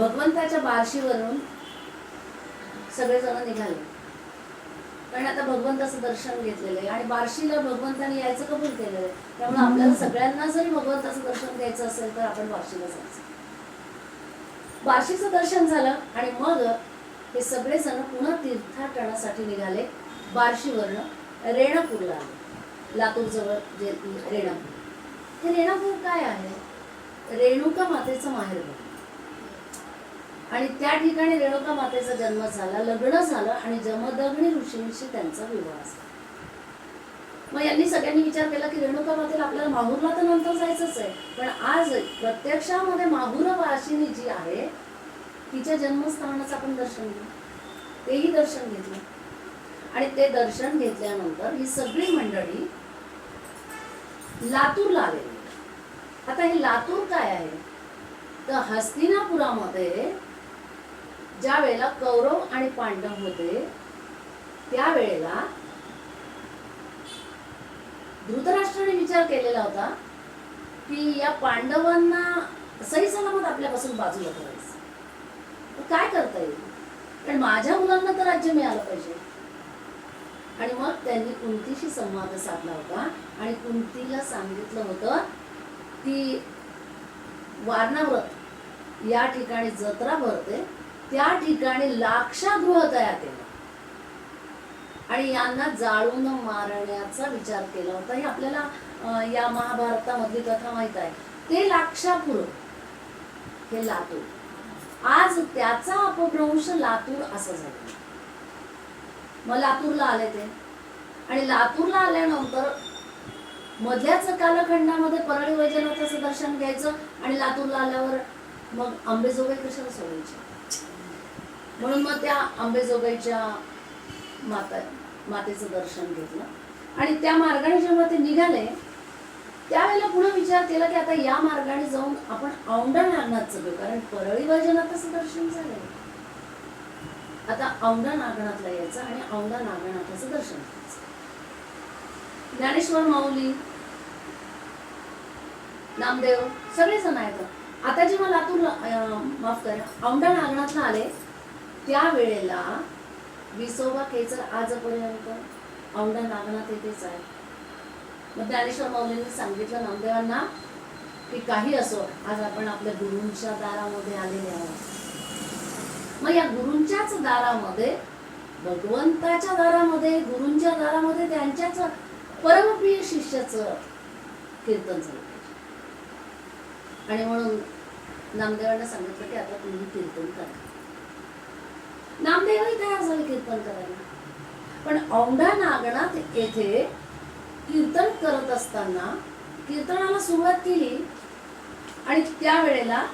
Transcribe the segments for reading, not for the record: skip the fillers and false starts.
भगवंताच्या बार्शीवरून सगळेजण निघाले, कारण आता भगवंताचं दर्शन घेतलेलं आहे आणि बार्शीला भगवंताने यायचं कबूल केलेलं आहे. त्यामुळे आपल्याला सगळ्यांना जरी भगवंताचं दर्शन घ्यायचं असेल तर आपण बार्शीला जायचं. बार्शीचं दर्शन झालं आणि मग हे सगळेजण पुन्हा तीर्थाटनासाठी निघाले. बार्शीवरनं रेणापूरला आले, लातूर जवळ जे रेणापूर. हे रेणापूर काय आहे? रेणुका मातेचं माहेर आणि त्या ठिकाणी रेणुका मातेचा जन्म झाला, लग्न झालं आणि जमदग्नी ऋषींशी त्यांचा विवाह झाला. मग यांनी सगळ्यांनी विचार केला की रेणुका मातेला आपल्याला माहूरला तर नंतर जायचंच आहे, पण आज प्रत्यक्षामध्ये माहूर वाशिनी जी आहे तिच्या जन्मस्थानाचं आपण दर्शन घेऊ. तेही दर्शन घेतलं आणि ते दर्शन घेतल्यानंतर ही सगळी मंडळी लातूरला आलेली. आता हे लातूर काय आहे तर हस्तिनापुरामध्ये ज्या वेळेला कौरव आणि पांडव होते त्यावेळेला धृतराष्ट्राने विचार केलेला होता की या पांडवांना सही सलामत आपल्यापासून बाजूला करायचं. काय करता येईल, कारण माझ्या मुलांना तर राज्य मिळालं पाहिजे. आणि मग त्यांनी कुंतीशी संवाद साधला होता आणि कुंतीला सांगितलं होतं की वारणाव्रत या ठिकाणी जत्रा भरते, त्या ठिकाणी लाक्षागृह तयार केलं आणि यांना जाळून मारण्याचा विचार केला होता. हे आपल्याला या महाभारतामधली कथा माहित आहे. ते लाक्षापूर हे लातूर, आज त्याचा अपभ्रंश लातूर असं झालं. मग लातूरला आले ते आणि लातूरला आल्यानंतर मधल्याच कालखंडामध्ये परळी वैजनाथाचं दर्शन घ्यायचं आणि लातूरला आल्यावर मग अंबेजोगाई कशाला सोडायची, म्हणून मग त्या अंबेजोगाईच्या मातेचं दर्शन घेतलं आणि त्या मार्गाने जेव्हा ते निघाले त्यावेळेला पुन्हा विचार केला की आता या मार्गाने जाऊन आपण औंढा नागनाथचं घेऊ, कारण परळी वैजनाथाचं दर्शन झालंय. आता औंढा नागनाथला यायचं आणि औंढा नागनाथाचं दर्शन घ्यायचं. ज्ञानेश्वर माऊली, नामदेव सगळेजण आहेत. आता जेव्हा लातूरला माफ करा औंढा नागनाथला आले त्यावेळेला विसोबा केचर आजपर्यंत औंढा नागनाथ येथेच आहे. मग ज्ञानेश्वर माऊलींनी सांगितलं नामदेवांना की काही असो, आज आपण आपल्या गुरूंच्या दारामध्ये आलेले आहोत. मग या गुरूंच्याच दारामध्ये, भगवंताच्या दारामध्ये, गुरूंच्या दारामध्ये त्यांच्याच परमप्रिय शिष्याचं कीर्तन झालं आणि म्हणून नामदेवांना सांगितलं की आता तुम्ही कीर्तन करा. नामदेवही तयार झाले कीर्तन करायला. पण औंढा नागनाथ येथे कीर्तन करत असताना कीर्तनाला सुरुवात केली आणि त्यावेळेला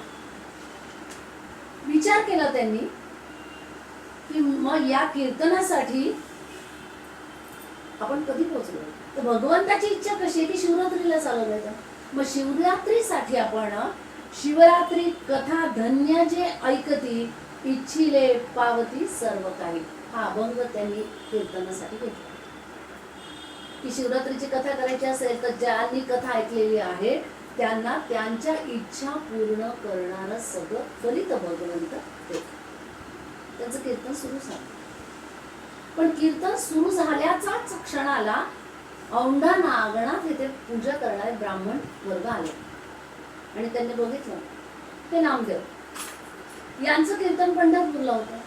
विचार केला त्यांनी की मग या कीर्तनासाठी आपण कधी पोहोचलो. तर भगवंताची इच्छा कशी आहे की शिवरात्रीला चालवलं जातं. मग शिवरात्रीसाठी आपण शिवरात्री कथा धन्य जे ऐकती इच्छिले पावती सर्व काही हा अभंग त्यांनी कीर्तनासाठी घेतला. की शिवरात्रीची कथा करायची असेल तर ज्यांनी कथा ऐकलेली आहे त्यांना त्यांच्या इच्छा पूर्ण करणारं सगळं फलित भगवंत देतो. त्यांचं कीर्तन सुरू झालं. पण कीर्तन सुरू झाल्याचाच क्षणाला औंढा नागनाथ येथे पूजा करणारे ब्राह्मण वर्ग आले आणि त्यांनी बघितलं ते नामदेव यांचं कीर्तन पंढरपूरला होतं.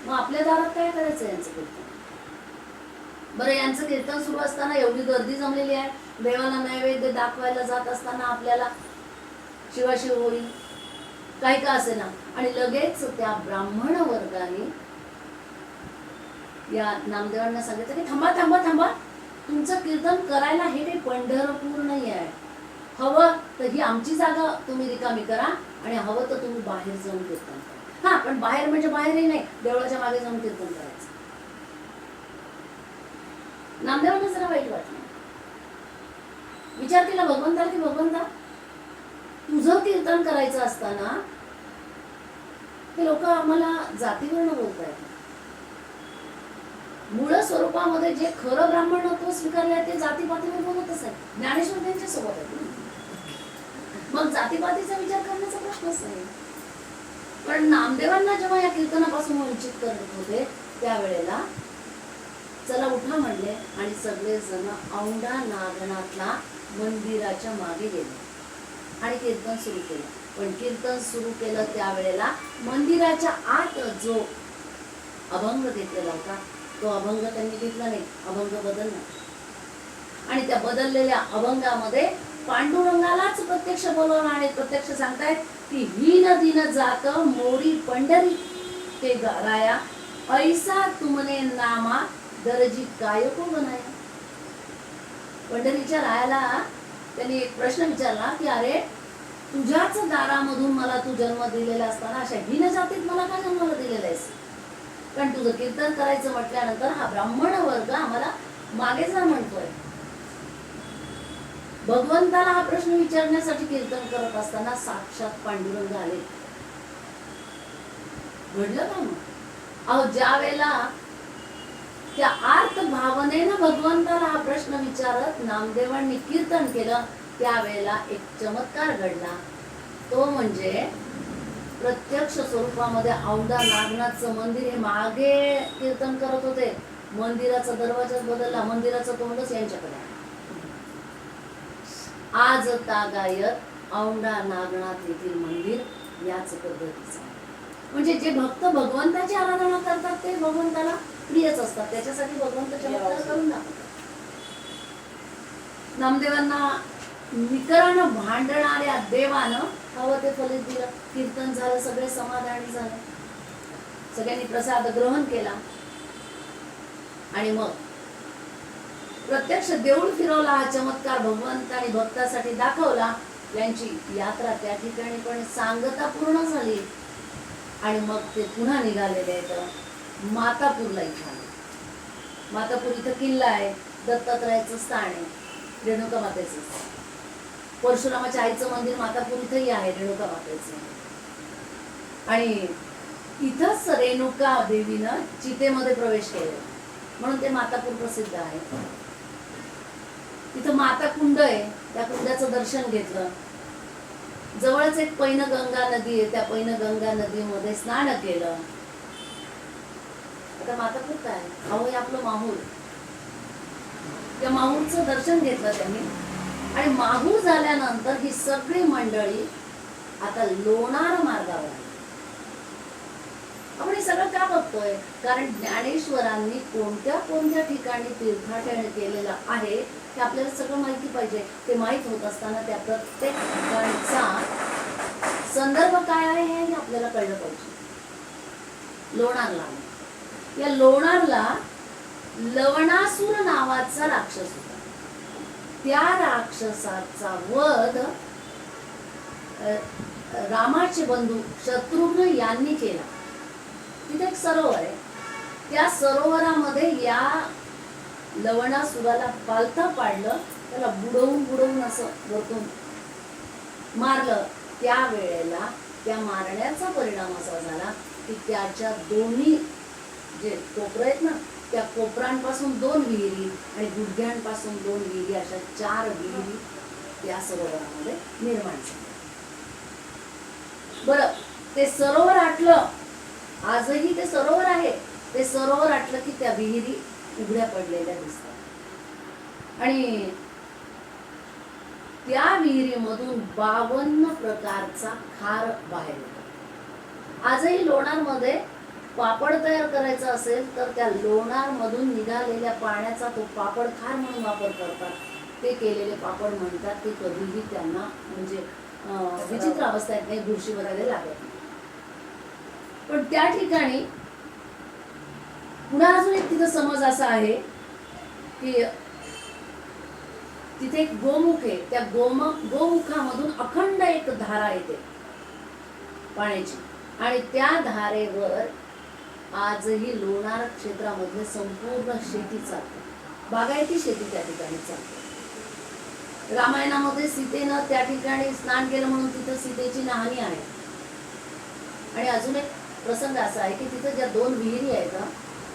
मग आपल्या दारात काय करायचं यांचं कीर्तन. बरं, यांचं कीर्तन सुरू असताना एवढी गर्दी जमलेली आहे, देवाला नैवेद्य दाखवायला जात असताना आपल्याला शिवाशिव होईल काही का असे ना, आणि लगेच त्या ब्राह्मण वर्गाने या नामदेवांना सांगितलं की थांबा थांबा थांबा, तुमचं कीर्तन करायला हे काही पंढरपूर नाही आहे. हवं तर ही आमची जागा तुम्ही रिकामी करा आणि हवं तर तुम्ही बाहेर जाऊन कीर्तन करा. हा, पण बाहेर म्हणजे बाहेरही नाही, देवळाच्या मागे जाऊन कीर्तन करायचं. नामदेवांना जरा वाईट वाटलं. विचार केला भगवंताला की भगवंता तुझं कीर्तन करायचं असताना ते लोक आम्हाला जातीवर्ण बोलतायत. मूळ स्वरूपामध्ये जे खरं ब्राह्मणत्व स्वीकारले आहे ते जातीपातीवर बोलतच आहे. ज्ञानेश्वर त्यांच्या सोबत आहे. मग जातीपातीचा विचार करण्याचा प्रश्नच नाही. पण नामदेवांना जेव्हा या कीर्तनापासून वंचित करत होते त्यावेळेला चला उठा म्हणले आणि सगळे जण औंढा नागनाथला मंदिराच्या मागे गेले आणि कीर्तन सुरू केलं. पण कीर्तन सुरू केलं त्यावेळेला मंदिराच्या आत जो अभंग घेतलेला होता तो अभंग त्यांनी घेतला नाही, अभंग बदलला. आणि त्या बदललेल्या अभंगामध्ये पांडुरंगालाच प्रत्यक्ष बोलवलं आणि प्रत्यक्ष सांगतायत की हीन दिन जात मोरी पंढरी ते राया ऐसा तुमने नामा दर्जी कायको बनाया. पंढरीच्या रायाला त्यांनी एक प्रश्न विचारला की अरे तुझ्याच दारामधून मला तू जन्म दिलेला असताना अशा हीन जातीत मला का जन्माला दिलेला आहेस? कारण तुझं कीर्तन करायचं म्हटल्यानंतर हा ब्राह्मण वर्ग आम्हाला मागे जा म्हणतोय. भगवंताला हा प्रश्न विचारण्यासाठी कीर्तन करत असताना साक्षात पांडुरंग आले. घडलं का मग? अहो ज्या वेळेला त्या आर्त भावनेनं भगवंताला हा प्रश्न विचारत नामदेवांनी कीर्तन केलं त्यावेळेला एक चमत्कार घडला. तो म्हणजे प्रत्यक्ष स्वरूपामध्ये औंढा नागनाथचं मंदिर हे मागे कीर्तन करत होते, मंदिराचा दरवाजा बदलला, मंदिराचं तोंडच यांच्याकडे आहे. आज तागायत औंढा नागनाथ येथील मंदिर याच पद्धतीचं आहे. म्हणजे जे भक्त भगवंताची आराधना करतात ते भगवंताला प्रियच असतात, त्याच्यासाठी भगवंत चमत्कार करून दाखवतात. नामदेवांना निकरानं भांडणाऱ्या देवानं हवं ते फलित दिलं. कीर्तन झालं, सगळे समाधानी झाले, सगळ्यांनी प्रसाद ग्रहण केला आणि मग प्रत्यक्ष देऊळ फिरवला. हा चमत्कार भगवंताने भक्तासाठी दाखवला. यांची यात्रा त्या ठिकाणी पण सांगता पूर्ण झाली आणि मग ते पुन्हा निघालेले आहेत मातापूरला. इथं आले. मातापूर इथं किल्ला आहे, दत्तात्रयाचं स्थान आहे, रेणुका मातेचं. परशुरामाच्या आईचं मंदिर मातापूर इथंही आहे, रेणुका मातेचं. आणि इथंच रेणुका देवीनं चितेमध्ये प्रवेश केला म्हणून ते मातापूर प्रसिद्ध आहे. तिथं माता कुंड आहे, त्या कुंडाचं दर्शन घेतलं. जवळच एक पैनगंगा नदी आहे, त्या पैनगंगा नदीमध्ये स्नान केलं. आता मातापूर काय? अहो हे आपलं माहूर. त्या माहूरचं दर्शन घेतलं त्यांनी आणि माहूर झाल्यानंतर ही सगळी मंडळी आता लोणार मार्गावर आली. आपण हे सगळं का बघतोय? कारण ज्ञानेश्वरांनी कोणत्या कोणत्या ठिकाणी तीर्थाटन केलेलं आहे हे आपल्याला सगळं माहिती पाहिजे. ते माहीत होत असताना त्या प्रत्येक ठिकाणचा संदर्भ काय आहे हे आपल्याला कळलं पाहिजे. लोणारला, या लोणारला लवणासूर नावाचा राक्षस होता. त्या राक्षसाचा वध रामाचे बंधू शत्रुघ्न यांनी केला. तिथे एक सरोवर आहे, त्या सरोवरामध्ये या लवणासुराला पालथा पाडलं, त्याला बुडवून बुडवून असं वरतून मारलं. त्यावेळेला त्या मारण्याचा परिणाम असा झाला की त्याच्या दोन्ही जे कोपरं आहेत ना त्या कोपरांपासून 2 विहिरी आणि गुडघ्यांपासून 2 विहिरी अशा 4 विहिरी त्या सरोवरामध्ये निर्माण झाल्या. बरं, ते सरोवर आटलं, आजही ते सरोवर आहे. ते सरोवर आटलं की त्या विहिरी उघड्या पडलेल्या दिसतात आणि त्या विहिरीमधून 52 प्रकारचा खार बाहेर येतो. आजही लोणारमध्ये पापड तयार करायचा असेल तर त्या लोणार मधून निघालेल्या पाण्याचा तो पापड खार म्हणून वापर करतात. ते केलेले पापड म्हणतात. ते कधीही त्यांना म्हणजे विचित्र अवस्था येत नाही, बुरशी वगैरे लागत नाही. पण त्या ठिकाणी पुन्हा अजून एक तिथं समज असा आहे की तिथे एक गोमुख आहे, त्या गोमुखामधून अखंड एक धारा येते पाण्याची आणि त्या धारेवर आजही लोणार क्षेत्रामधले संपूर्ण शेती चालते, बागायती शेती त्या ठिकाणी चालते. रामायणामध्ये सीतेनं त्या ठिकाणी स्नान केलं म्हणून तिथं सीतेची नाहणी आहे. आणि अजून एक प्रसंग असा आहे की तिथं ज्या 2 विहिरी आहेत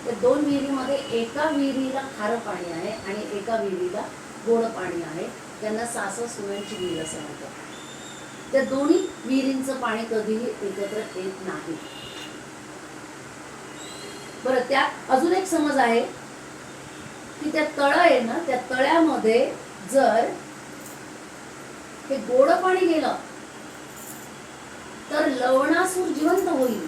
त्या 2 विहिरीमध्ये एका विहिरीला खारं पाणी आहे आणि एका विहिरीला गोड पाणी आहे. त्यांना सासू सुनेची विहीर असं म्हणतात. त्या दोन्ही विहिरींचं पाणी कधीही एकत्र येत नाही. बरं, त्यात अजून एक समज आहे की त्या तळ आहे ना, त्या तळ्यामध्ये जर हे गोड पाणी गेलं तर लवणासूर जिवंत होईल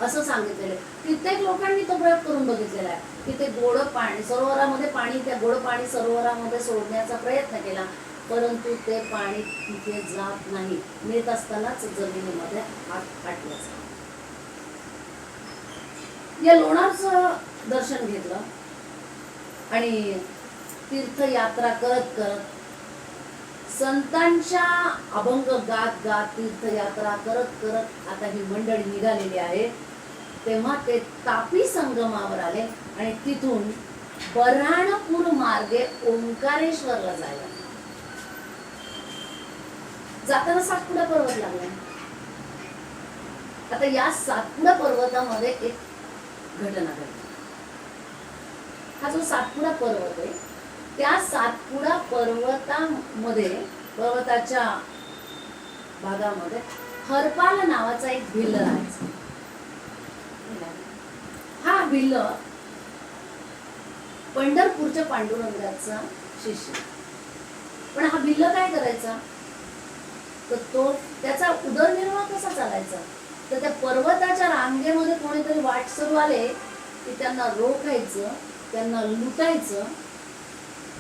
असं सांगितलेलं. कित्येक लोकांनी तो प्रयोग करून बघितलेला आहे की ते गोड पाणी सरोवरामध्ये त्या गोड पाणी सरोवरामध्ये सोडण्याचा प्रयत्न केला, परंतु ते पाणी तिथे जात नाही, नेत असतानाच जमिनीमध्ये आटलं. या लोणारचं दर्शन घेतलं आणि तीर्थयात्रा करत करत संतांच्या अभंग गात गात तीर्थयात्रा करत करत आता ही मंडळी निघालेली आहे. तेव्हा ते तापी संगमावर आले आणि तिथून बऱ्हाणपूर मार्गे ओंकारेश्वरला जायला. जाताना सातपुडा पर्वत लागला. आता या सातपुडा पर्वतामध्ये एक घटना घडली. हा जो सातपुडा पर्वत आहे, त्या सातपुडा पर्वताच्या भागामध्ये हरपाल नावाचा एक भिल्ल राहायचा. हा भिल्ल पंढरपूरच्या पांडुरंगाचा शिष्य. पण हा भिल्ल काय करायचा, तर तो त्याचा उदरनिर्वाह कसा चालायचा, तर त्या पर्वताच्या रांगेमध्ये कोणीतरी वाटसरू आले की त्यांना रोखायचं, त्यांना लुटायचं,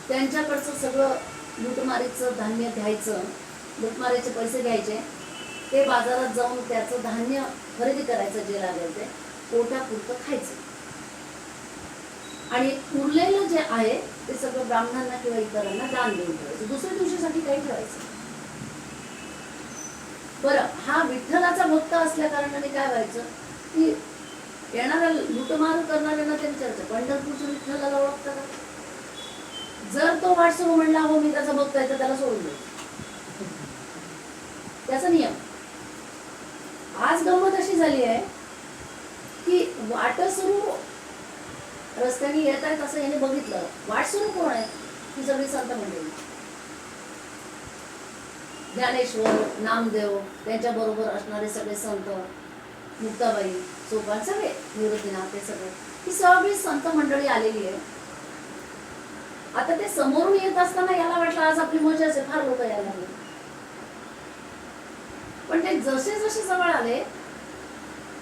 त्यांच्याकडचं सगळं लुटमारीचं धान्य घ्यायचं, लुटमारीचे पैसे घ्यायचे, ते बाजारात जाऊन त्याचं धान्य खरेदी करायचं, जे लागेल ते पोटापुरतं खायचं आणि उरलेलं जे आहे ते सगळं ब्राह्मणांना किंवा इतरांना दान देऊन ठेवायचं, दुसऱ्या दिवशीसाठी काही ठेवायचं. बरं, हा विठ्ठलाचा भक्त असल्या कारणाने काय व्हायचं की येणारा लुटमार करणाऱ्यांना ते विचारायचं, पंढरपूरच्या विठ्ठलाला ओळखता का? जर तो वाटसरू म्हणला हो मी त्याचा भक्त आहे, तर त्याला सोडून द्यायचं. त्याचा नियम. आज गंमत अशी झाली आहे की वाटसरू रस्त्याने येत आहेत असं याने बघितलं, वाटसरू कोण आहे, ती सगळी संत मंडळी, ज्ञानेश्वर, नामदेव, त्यांच्या बरोबर असणारे सगळे संत, मुक्ताबाई, सोपान, सगळे निवृत्तीनाथ, ते सगळे, ही सगळी संत मंडळी आलेली आहे. आता ते समोरून येत असताना याला वाटलं आज आपली मजा असेल, फार लोक यायला लागले. पण ते जसे जसे जवळ आले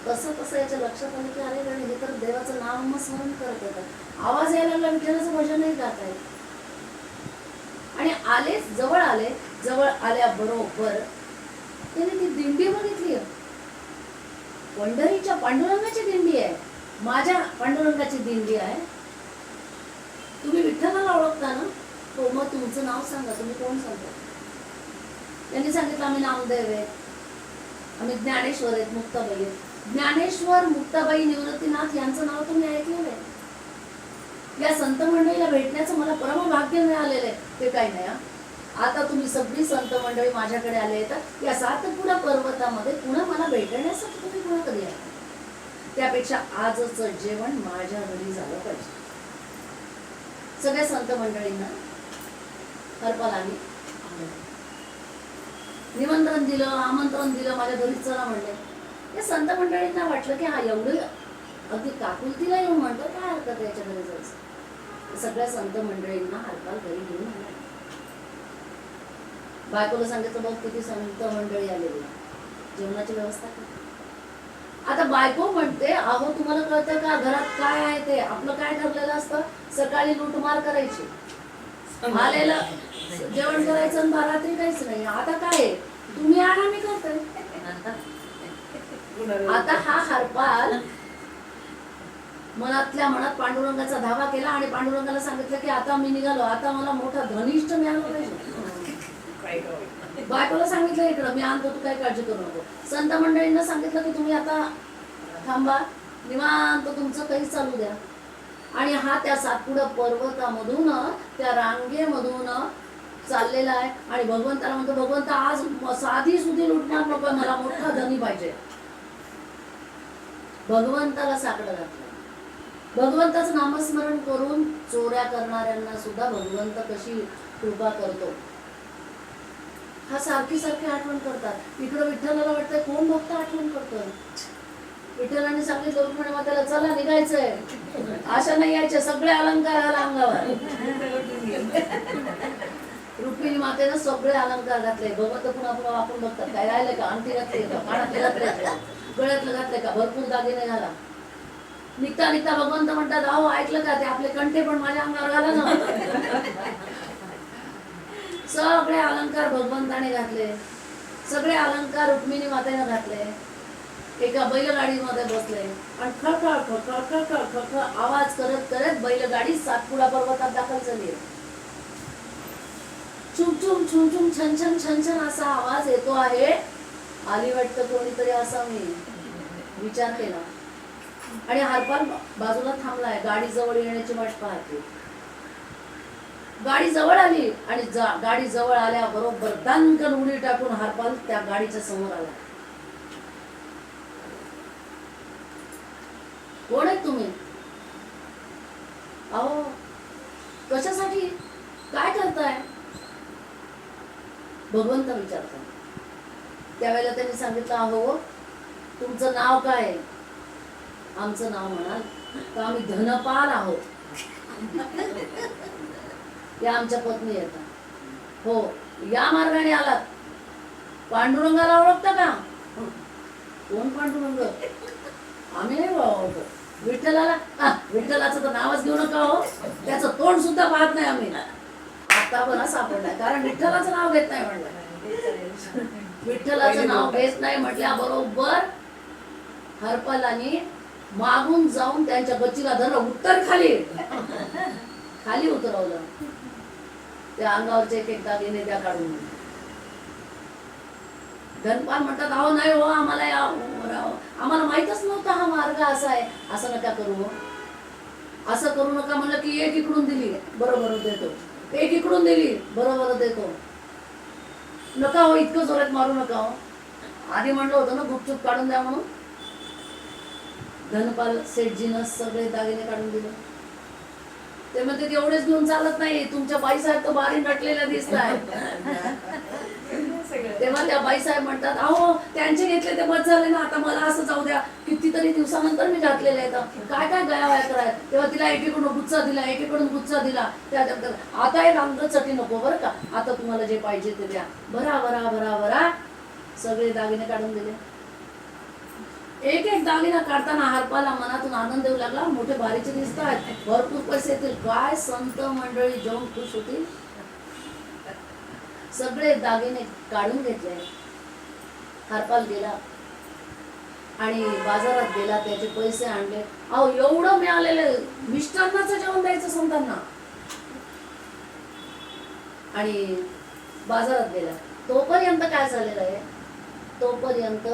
तसं तसं याच्या लक्षात आलं की अरे हे तर देवाचं नामस्मरण करत होतं, आवाज यायला लागला, विठ्ठलाचं भजनही गात आहे. आणि आलेच, जवळ आले, जवळ आल्याबरोबर त्याने ती दिंडी बघितली. पंढरीच्या पांडुरंगाची दिंडी आहे, माझ्या पांडुरंगाची दिंडी आहे. तुम्ही विठ्ठलाला ओळखता ना, हो मग तुमचं नाव सांगा, तुम्ही कोण सांगता? त्यांनी सांगितलं आम्ही नामदेव आहे, आम्ही ज्ञानेश्वर आहेत, मुक्ताबाई आहेत. ज्ञानेश्वर, मुक्ताबाई, निवृत्तीनाथ यांचं नाव तुम्ही ऐकलेलं आहे. या संत मंडळीला भेटण्याचं मला परम भाग्य मिळालेलं आहे. ते काही नाही, आता तुम्ही सगळी संत मंडळी माझ्याकडे आले तर या सातपुडा पर्वतामध्ये पुन्हा मला भेटण्यासाठी तुम्ही पुन्हा कधी आला, त्यापेक्षा आजचं जेवण माझ्या घरी झालं पाहिजे. सगळ्या संत मंडळींना हरपालांनी निमंत्रण दिलं, आमंत्रण दिलं, माझ्या घरी चला म्हणले. या संत मंडळींना वाटलं की हा एवढं अगदी काकुलतीला येऊन म्हणतो, काय हरकत आहे याच्या घरी जायचं. सगळ्या संत मंडळींना हरपाल घरी घेऊन आला. बायकोला सांगितलं बघ किती संत मंडळी आलेली, जेवणाची व्यवस्था कर. आता बायको म्हणते अहो तुम्हाला कळतं का घरात काय आहे ते, आपलं काय ठरलेलं असतं, सकाळी लूटमार करायची, आलेलं जेवण करायचं आणि रात्री काहीच नाही. आता काय तुम्ही आणा मी करते. आता हा हरपाल मनातल्या मनात पांडुरंगाचा धावा केला आणि पांडुरंगाला सांगितलं की आता मी निघालो, आता मला मोठा धनिष्ठ मिळाला पाहिजे. बायकोला सांगितलं इकडं मी आणतो, तू काही काळजी करू नको. संत मंडळींना सांगितलं की तुम्ही आता थांबा, निवांत तुमचं काही चालू द्या. आणि हा त्या सातपुडा पर्वतामधून, त्या रांगेमधून चाललेला आहे आणि भगवंताला म्हणतो भगवंत आज साधी सुधी लुटणार नको, मला मोठा धनी पाहिजे. भगवंताला साकडं घातलं. भगवंताचं नामस्मरण करून चोऱ्या करणाऱ्यांना सुद्धा भगवंत कशी कृपा करतो हा सारखी सारखी आठवण करतात. इकडं विठ्ठलाला वाटतंय कोण भक्त आठवण करतं. विठ्ठलाने सांगितलं रुक्मिणी मातेला चला निघायचंय. अशा नाही यायच्या, सगळे अलंकार आला अंगावर. रुक्मिणी मातेनं सगळे अलंकार घातले. भगवंत पुन्हा पुन्हा वापरून बघतात काय राहिले का, अंगठी घातली का, कानातले घातले का, गळ्यातलं घातले का, भरपूर दागिने घाला. निघता निघता भगवंत म्हणतात अहो ऐकलं का, ते आपले कंठे पण माझ्या अंगावर घाला ना. सगळे अलंकार भगवंताने घातले, सगळे अलंकार रुक्मिणी मातेने घातले. एका बैलगाडीमध्ये बसले आणि खळखळ खळखळ खळखळ खळखळ आवाज करत करत बैलगाडी सातपुडा पर्वतात दाखल झाली. चुमचुम चुमचुम छन छन छन छन असा आवाज येतो आहे. आली वाटतं कोणीतरी असा. मी विचार केला आणि हरपाल बाजूला थांबलाय, गाडी जवळ येण्याची वाट पाहते. गाडी जवळ आली आणि गाडी जवळ आल्या बरोबर दणकन उडी टाकून हरपाल त्या गाडीच्या समोर आला. कोण आहेत तुम्ही? अहो कशासाठी, काय करताय? भगवंत विचारतात. त्यावेळेला त्यांनी सांगितलं अहो तुमचं नाव काय आहे? आमचं नाव म्हणाल तर आम्ही धनपाल आहोत. या आमच्या पत्नी येतात. हो या मार्गाने आलात. पांडुरंगाला ओळखता का? कोण पांडुरंग? आम्ही नाही ओळखतो. विठ्ठलाला, विठ्ठलाचं तर नावच घेऊ नका हो, त्याचं तोंड सुद्धा पाहत नाही आम्ही. आता बरा सापडलाय, कारण विठ्ठलाचं नाव घेत नाही म्हणलं. विठ्ठलाचं नाव घेत नाही म्हटल्या बरोबर हरपालानी मागून जाऊन त्यांच्या गच्चीला धरलं, उत्तर खाली खाली उतरवलं. त्या अंगावरचे एक एक दागिने त्या काढून. धनपाल म्हणतात अहो नाही हो, आम्हाला माहितच नव्हता हा मार्ग असा आहे. असं नका करू, असं करू नका. म्हणलं की एक इकडून दिली बरोबर देतो, एक इकडून दिली बरोबर देतो. नका हो, इतकं जोरात मारू नका हो. आधी म्हणलं होतं ना गुपचूप काढून द्या म्हणून. धनपाल सेठजीनं सगळे दागिने काढून दिले. ते म्हणते एवढेच घेऊन चालत नाही, तुमच्या बाईसाहेब तर बारी नटलेल्या दिसताय. तेव्हा त्या बाईसाहेब म्हणतात अहो त्यांचे घेतले ते बस झाले ना, आता मला असं जाऊ द्या, कितीतरी दिवसानंतर मी घातलेले आहेत, काय काय गयावया कराय. तेव्हा तिला एकीकडून गुच्चा दिला, एकीकडून गुच्चा दिला. त्याच्यानंतर आता एक अंगचटी नको बरं का, आता तुम्हाला जे पाहिजे ते द्या. भरा भरा भरा भरा सगळे दागिने काढून दिले. एक एक दागिना काढताना हरपाला मनातून आनंद येऊ लागला. मोठे बारीचे दिसत आहेत, भरपूर पैसे येतील, काय संत मंडळी जाऊन खुश होतील. सगळे दागिने काढून घेतले. हरपाल गेला आणि बाजारात गेला, त्याचे पैसे आणले. अहो एवढं मिळालेले, मिष्टान्नाचं जेवण द्यायचं संतांना. आणि बाजारात गेला. तोपर्यंत काय झालेलं आहे, तोपर्यंत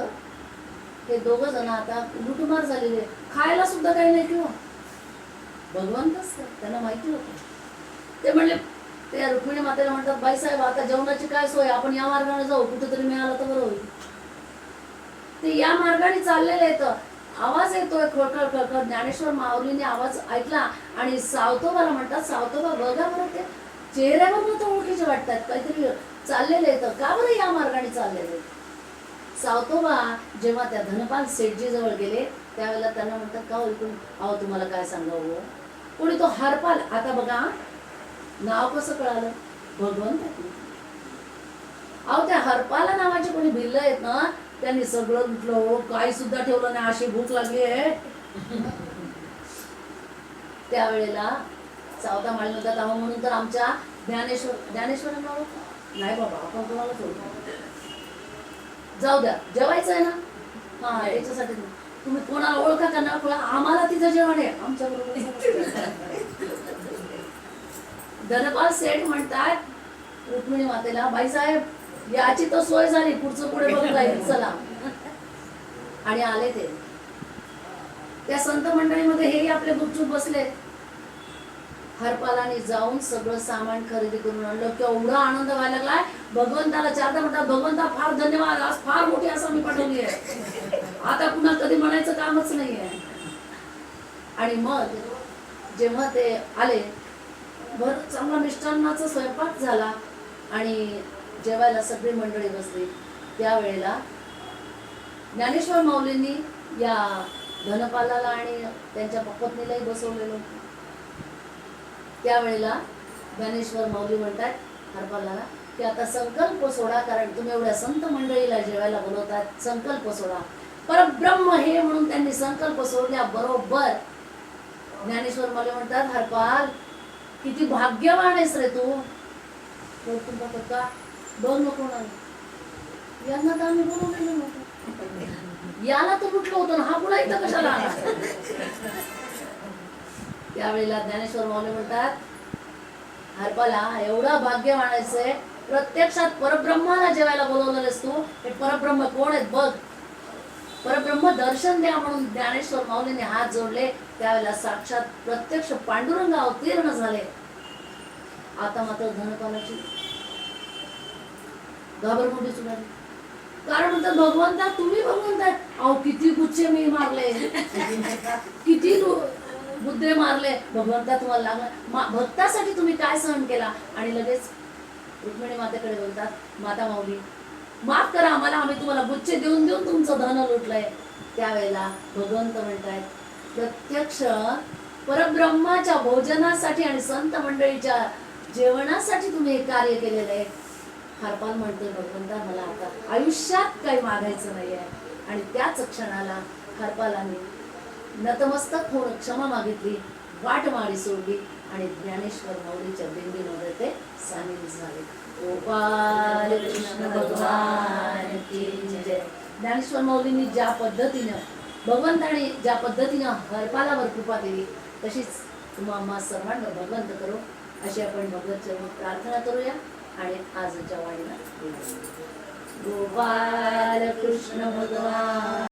हे दोघं जण आता लुटमार झालेले, खायला सुद्धा काही नाही किंवा भगवंतच त्यांना माहिती होतं. ते म्हणले, त्या रुक्मिणी मातेला म्हणतात बाईसाहेब आता जेवणाची काय सोय, आपण या मार्गाने जाऊ, कुठेतरी मिळालं तर बरं होईल. ते या मार्गाने चाललेले आहेत. आवाज येतोय खळखळ खळखळ. ज्ञानेश्वर माऊलीने आवाज ऐकला आणि सावतोबाला म्हणतात सावतोबा बघा बरं, ते चेहऱ्यावर तर ओळखीचे वाटतात, काहीतरी चाललेले आहेत, का बरं या मार्गाने चाललेले. सावतोबा जेव्हा त्या धनपाल सेठजी जवळ गेले त्यावेळेला त्यांना म्हणतात का ऐकून अहो तुम्हाला काय सांगावं. कोणी तो हरपाल. आता बघा नाव कसं कळालं, भगवंत. अहो त्या हरपाला नावाचे कोणी भिल्ल आहेत ना, त्यांनी सगळं लुटलं, काही सुद्धा ठेवलं नाही. अशी भूक लागली आहे. त्यावेळेला सावता माळी म्हणतात अहो म्हणून तर आमच्या ज्ञानेश्वर नाव नाही बाबा, आपण तुम्हाला सोडतो, जाऊ द्या, जेवायचं आहे ना. हा याच्यासाठी तुम्ही कोणाला ओळखा का ना ओळखा, आम्हाला तिचं जेवण आहे आमच्या बरोबर. धनपाल सेठ म्हणतात रुक्मिणी मातेला बाईसाहेब याची तर सोय झाली, पुढचं पुढे बघता येईल चला. आणि आले ते त्या संत मंडळीमध्ये हेही आपले गुपचूप बसले. हरपालाने जाऊन सगळं सामान खरेदी करून आणलं. केवढा आनंद व्हायला लागलाय. भगवंताला चारदा म्हणतात भगवंता फार धन्यवाद, आज फार मोठी असं मी पाठवली आहे, आता पुन्हा कधी म्हणायचं कामच नाहीये. आणि मग जेव्हा ते आले, चांगला मिष्टान्नाचा स्वयंपाक झाला आणि जेवायला सगळी मंडळी बसली त्यावेळेला ज्ञानेश्वर माऊलींनी या धनपालाला आणि त्यांच्या पत्नीलाही बसवलेलं होतं. त्यावेळेला ज्ञानेश्वर माऊली म्हणतात हरपालाला की आता संकल्प सोडा, कारण तुम्ही एवढ्या संत मंडळीला जेवायला बोलवतात, संकल्प सोडा. परब्रह्म हे म्हणून त्यांनी संकल्प सोडल्या बरोबर ज्ञानेश्वर माऊली म्हणतात हरपाल किती भाग्यवान आहेस रे तू. का बघ नको ना, यांना तर आम्ही बोलवलेलं नव्हतं, याला तर कुठलं होतं ना, हा पुन्हा इथं कशाला आला. त्यावेळेला ज्ञानेश्वर माऊली म्हणतात हरपाला एवढा भाग्यवान आहेस, प्रत्यक्षात परब्रह्माला जेवायला बोलवलेस तू. हे परब्रह्म कोण आहेत बघ, परब्रह्म दर्शन द्या म्हणून ज्ञानेश्वर माऊलीने हात जोडले. त्यावेळेला साक्षात प्रत्यक्ष पांडुरंग अवतीर्ण झाले. आता मात्र धनपालाची घाबरमोडी सुनाली, कारण म्हणतात भगवंता तुम्ही भगवंत आहे. अहो किती गुच्छे मी मारले, किती बुद्धे मारले, भगवंता तुम्हाला लागला, भक्तासाठी तुम्ही काय सहन केला. आणि लगेच रुक्मिणी मातेकडे बोलतात माता माऊली माफ करा आम्हाला, आम्ही तुम्हाला गुच्छे देऊन देऊन तुमचं धन लुटलंय. त्यावेळेला भगवंत म्हणतायत प्रत्यक्ष परब्रह्माच्या भोजनासाठी आणि संत मंडळीच्या जेवणासाठी तुम्ही हे कार्य केलेलं आहे. हरपाल म्हणतोय भगवंता मला आता आयुष्यात काही मागायचं नाही आहे. आणि त्याच क्षणाला हरपालाने नतमस्तक होऊन क्षमा मागितली, वाट माळी सोडली आणि ज्ञानेश्वर माऊलीच्या दिंडीमध्ये ते सामील झाले. गोपाल कृष्ण भगवान की जय. ज्ञानेश्वर माऊलींनी ज्या पद्धतीनं भगवंताने ज्या पद्धतीनं हरपालावर कृपा केली तशीच तुम्हा आम्हा सर्वांना भगवंत करो अशी आपण भगवत चरणी प्रार्थना करूया. आणि आजच्या वाणीला गोपाल कृष्ण भगवान.